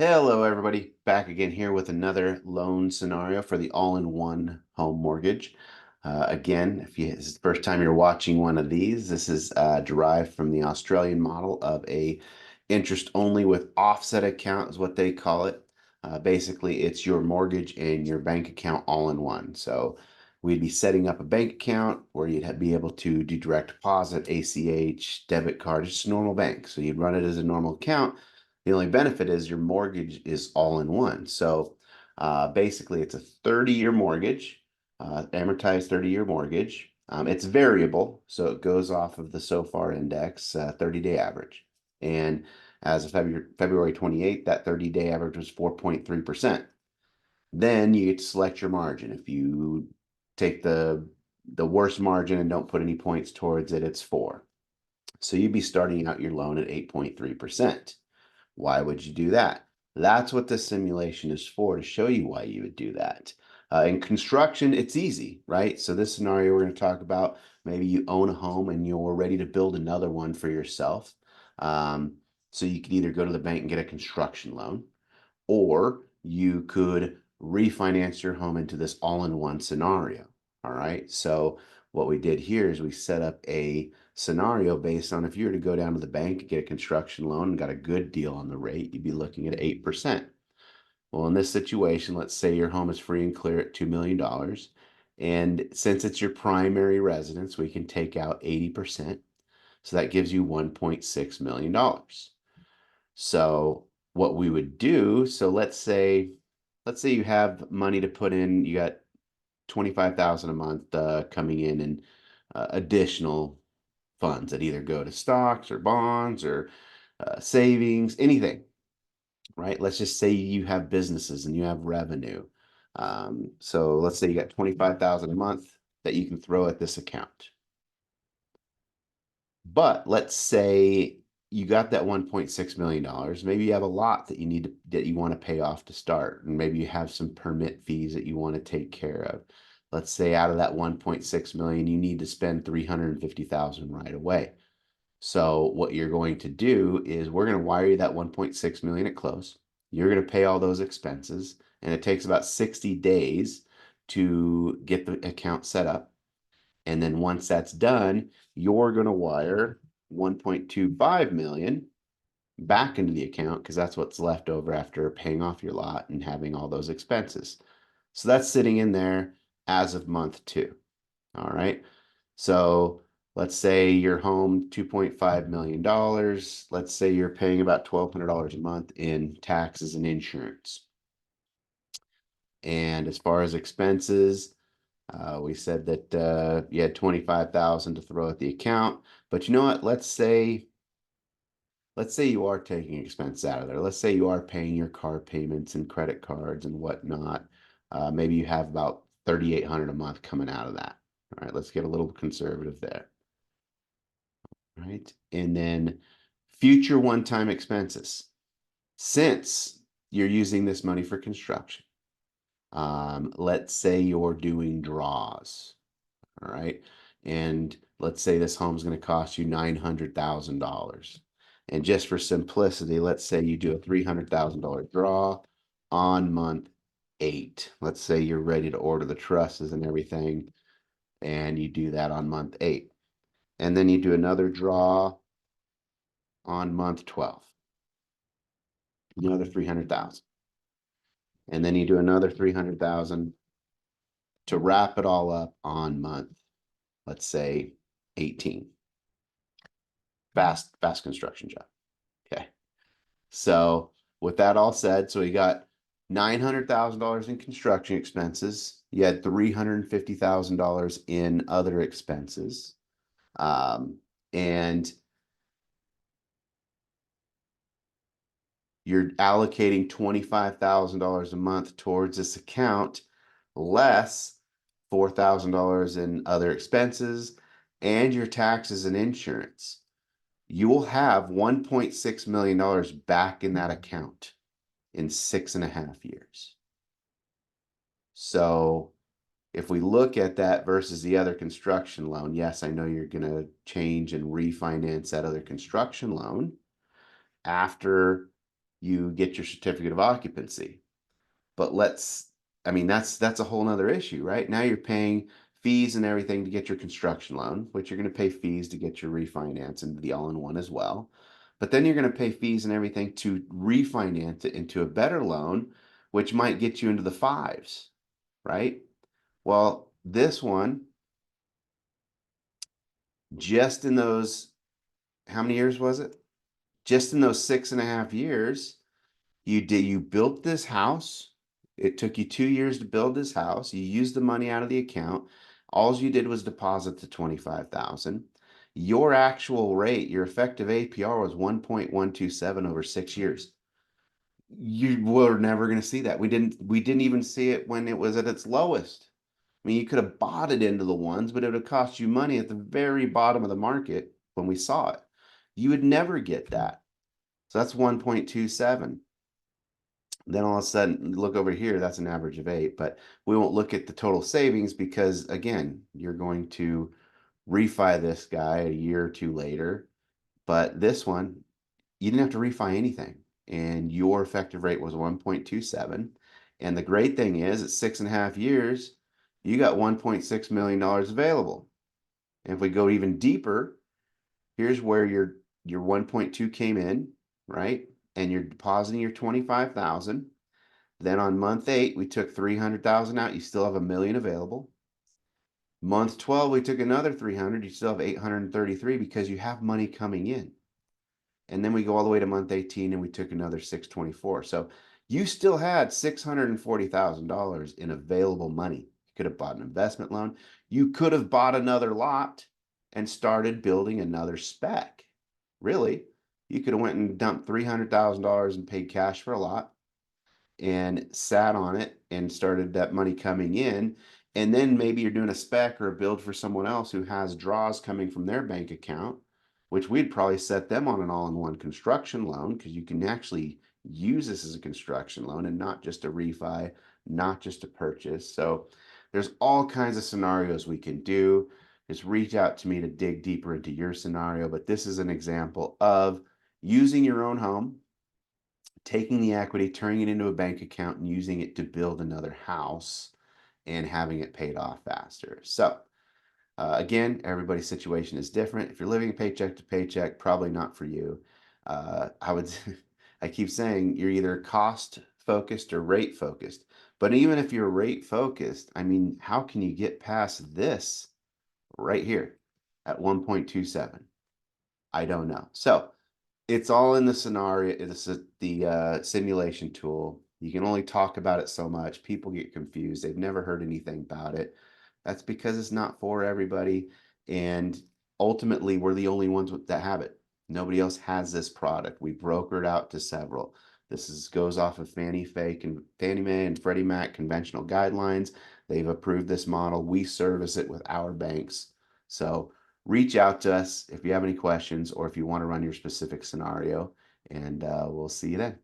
Hello, everybody. Back again here with another loan scenario for the all-in-one home mortgage. Again, if this is the first time you're watching one of these, this is derived from the Australian model of a interest only with offset account is what they call it. Basically, it's your mortgage and your bank account all in one. So we'd be setting up a bank account where you'd be able to do direct deposit, ACH, debit card, just a normal bank. So you'd run it as a normal account. The only benefit is your mortgage is all in one. So basically, it's a 30-year mortgage, amortized 30-year mortgage. It's variable, so it goes off of the SOFR index, 30-day average. And as of February 28th, that 30-day average was 4.3%. Then you get to select your margin. If you take the worst margin and don't put any points towards it, it's 4. So you'd be starting out your loan at 8.3%. Why would you do that? That's what this simulation is for, to show you why you would do that. In construction, it's easy, right? So this scenario we're going to talk about, maybe you own a home and you're ready to build another one for yourself. Um, so you could either go to the bank and get a construction loan, or you could refinance your home into this all-in-one scenario. All right. So what we did here is we set up a scenario based on if you were to go down to the bank and get a construction loan and got a good deal on the rate, you'd be looking at 8%. Well, in this situation, let's say your home is free and clear at $2 million. And since it's your primary residence, we can take out 80%. So that gives you $1.6 million. So what we would do, so let's say you have money to put in, you got 25,000 a month coming in and additional funds that either go to stocks or bonds or savings, anything, right? Let's just say you have businesses and you have revenue. So let's say you got 25,000 a month that you can throw at this account. But let's say you got that $1.6 million. Maybe you have a lot that you want to pay off to start, and maybe you have some permit fees that you want to take care of. Let's say out of that 1.6 million, you need to spend 350,000 right away. So what you're going to do is we're going to wire you that 1.6 million at close. You're going to pay all those expenses, and it takes about 60 days to get the account set up. And then once that's done, you're going to wire 1.25 million back into the account because that's what's left over after paying off your lot and having all those expenses. So that's sitting in there as of month 2. All right. So let's say your home $2.5 million. Let's say you're paying about $1,200 a month in taxes and insurance. And as far as expenses, we said that you had 25,000 to throw at the account, but you know what? Let's say you are taking expenses out of there. Let's say you are paying your car payments and credit cards and whatnot. Maybe you have about 3,800 a month coming out of that. All right, let's get a little conservative there. All right, and then future one-time expenses. Since you're using this money for construction, let's say you're doing draws. All right. And let's say this home's going to cost you $900,000. And just for simplicity, let's say you do a $300,000 draw on month 8. Let's say you're ready to order the trusses and everything, and you do that on month 8. And then you do another draw on month 12, another 300,000. And then you do another 300,000 to wrap it all up on month, let's say 18. Fast construction job. Okay. So with that all said, so you got $900,000 in construction expenses. You had $350,000 in other expenses. And you're allocating $25,000 a month towards this account, less $4,000 in other expenses and your taxes and insurance. You will have $1.6 million back in that account in 6.5 years. So if we look at that versus the other construction loan, yes, I know you're going to change and refinance that other construction loan after you get your certificate of occupancy. But I mean, that's a whole nother issue, right? Now you're paying fees and everything to get your construction loan, which you're going to pay fees to get your refinance into the all-in-one as well. But then you're going to pay fees and everything to refinance it into a better loan, which might get you into the fives, right? Well, this one, just in those, how many years was it? Just in those 6.5 years, you built this house. It took you 2 years to build this house. You used the money out of the account. All you did was deposit the 25,000. Your actual rate, your effective APR was 1.127 over 6 years. You were never going to see that. We didn't even see it when it was at its lowest. I mean, you could have bought it into the ones, but it would have cost you money at the very bottom of the market when we saw it. You would never get that. So that's 1.27. Then all of a sudden, look over here, that's an average of 8, but we won't look at the total savings because, again, you're going to refi this guy a year or two later. But this one, you didn't have to refi anything, and your effective rate was 1.27. And the great thing is, at 6.5 years, you got $1.6 million available. And if we go even deeper, here's where your 1.2 came in, right? And you're depositing your 25,000. Then on month 8, we took 300,000 out. You still have $1 million available. Month 12, we took another 300. You still have 833 because you have money coming in. And then we go all the way to month 18 and we took another 624. So you still had $640,000 in available money. You could have bought an investment loan. You could have bought another lot and started building another spec. Really, you could have went and dumped $300,000 and paid cash for a lot and sat on it and started that money coming in. And then maybe you're doing a spec or a build for someone else who has draws coming from their bank account, which we'd probably set them on an all-in-one construction loan because you can actually use this as a construction loan and not just a refi, not just a purchase. So there's all kinds of scenarios we can do. Just reach out to me to dig deeper into your scenario. But this is an example of using your own home, taking the equity, turning it into a bank account, and using it to build another house and having it paid off faster. So, again, everybody's situation is different. If you're living paycheck to paycheck, probably not for you. I would, I keep saying you're either cost focused or rate focused. But even if you're rate focused, I mean, how can you get past this right here at 1.27? I don't know. So, it's all in the scenario. It's the simulation tool. You can only talk about it so much. People get confused. They've never heard anything about it. That's because it's not for everybody. And ultimately, we're the only ones that have it. Nobody else has this product. We brokered out to several. Goes off of Fannie Mae and Freddie Mac conventional guidelines. They've approved this model. We service it with our banks. So reach out to us if you have any questions or if you want to run your specific scenario, and we'll see you then.